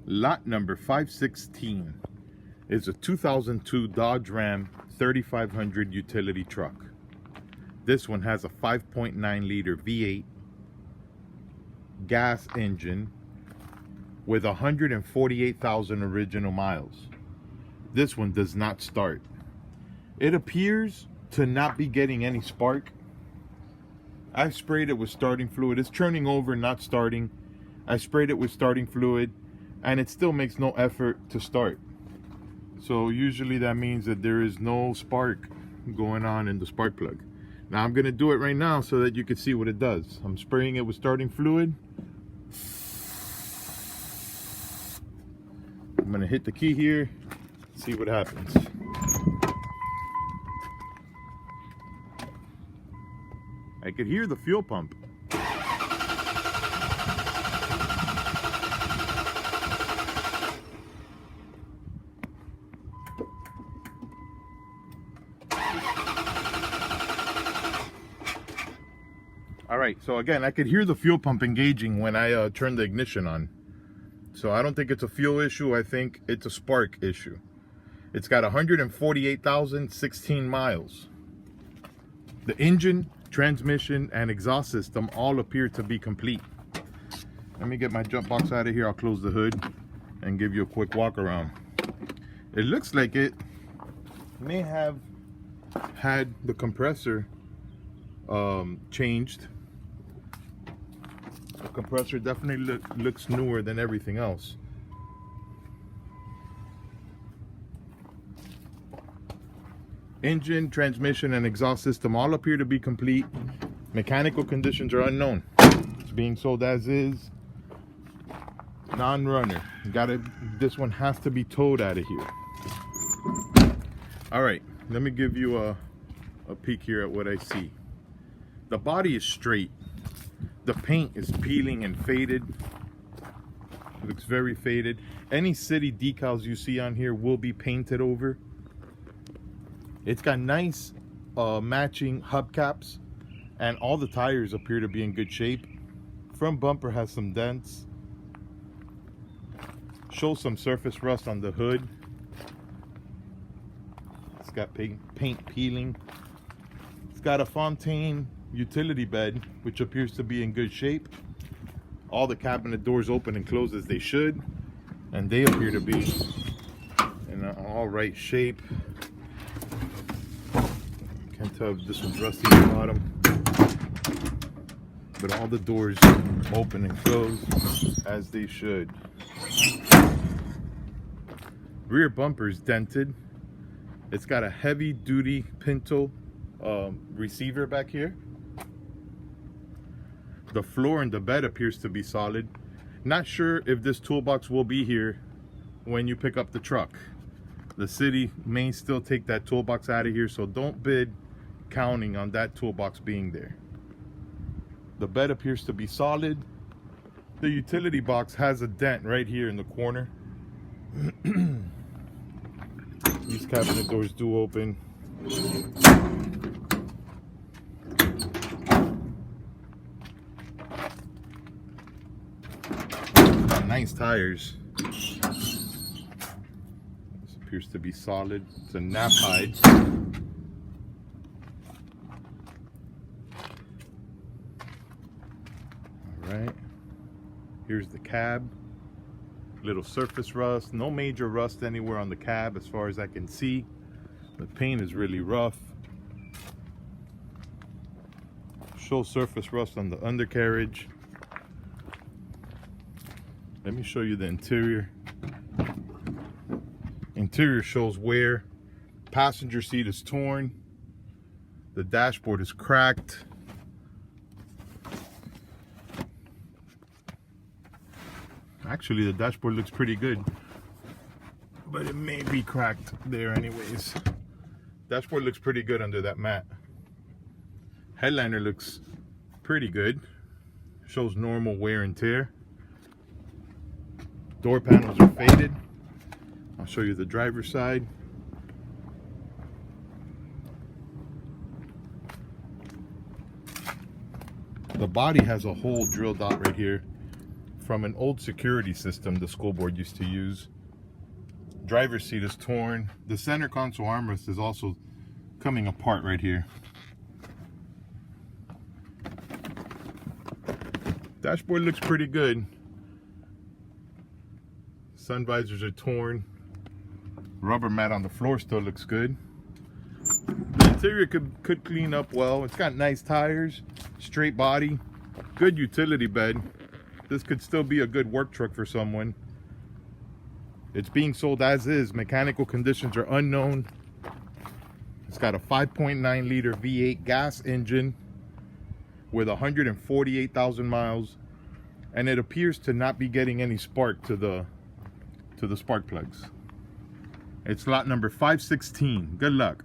Lot number 516 is a 2002 Dodge Ram 3500 utility truck. This one has a 5.9 liter V8 gas engine with 148,000 original miles. This one does not start. It appears to not be getting any spark. I sprayed it with starting fluid. It's churning over, not starting. I sprayed it with starting fluid and it still makes no effort to start. So usually that means that there is no spark going on in the spark plug. Now I'm gonna do it right now so that you can see what it does. I'm spraying it with starting fluid. I'm gonna hit the key here, see what happens. I could hear the fuel pump. All right, so again, I could hear the fuel pump engaging when I turned the ignition on. So I don't think it's a fuel issue, I think it's a spark issue. It's got 148,016 miles. The engine, transmission, and exhaust system all appear to be complete. Let me get my jump box out of here. I'll close the hood and give you a quick walk around. It looks like it may have had the compressor changed. The compressor definitely looks newer than everything else. Engine, transmission, and exhaust system all appear to be complete. Mechanical conditions are unknown. It's being sold as is. Non-runner. This one has to be towed out of here. All right, let me give you a peek here at what I see. The body is straight. The paint is peeling and faded. It looks very faded. Any city decals you see on here will be painted over. It's got nice matching hubcaps, and all the tires appear to be in good shape. Front bumper has some dents. Shows some surface rust on the hood. It's got paint peeling. It's got a Fontaine utility bed, which appears to be in good shape. All the cabinet doors open and close as they should, and they appear to be in an all right shape. Can't tell if this one's rusty at the bottom, but all the doors open and close as they should. Rear bumper is dented. It's got a heavy duty Pinto receiver back here. The floor and the bed appears to be solid. Not sure if this toolbox will be here when you pick up the truck. The city may still take that toolbox out of here, so don't bid counting on that toolbox being there. The bed appears to be solid. The utility box has a dent right here in the corner. These cabinet doors do open. Nice tires. This appears to be solid. It's a nap hide. Alright. Here's the cab. Little surface rust. No major rust anywhere on the cab as far as I can see. The paint is really rough. Shows surface rust on the undercarriage. Let me show you the interior. Interior shows wear. Passenger seat is torn. The dashboard is cracked. Actually, the dashboard looks pretty good, but it may be cracked there anyways. Dashboard looks pretty good under that mat. Headliner looks pretty good. Shows normal wear and tear. Door panels are faded. I'll show you the driver's side. The body has a hole drilled out right here from an old security system the school board used to use. Driver's seat is torn. The center console armrest is also coming apart right here. Dashboard looks pretty good. Sun visors are torn. Rubber mat on the floor still looks good. The interior could clean up well. It's got nice tires, straight body, good utility bed. This could still be a good work truck for someone. It's being sold as is. Mechanical conditions are unknown. It's got a 5.9 liter V8 gas engine with 148,000 miles, and it appears to not be getting any spark to the spark plugs. It's lot number 516. Good luck.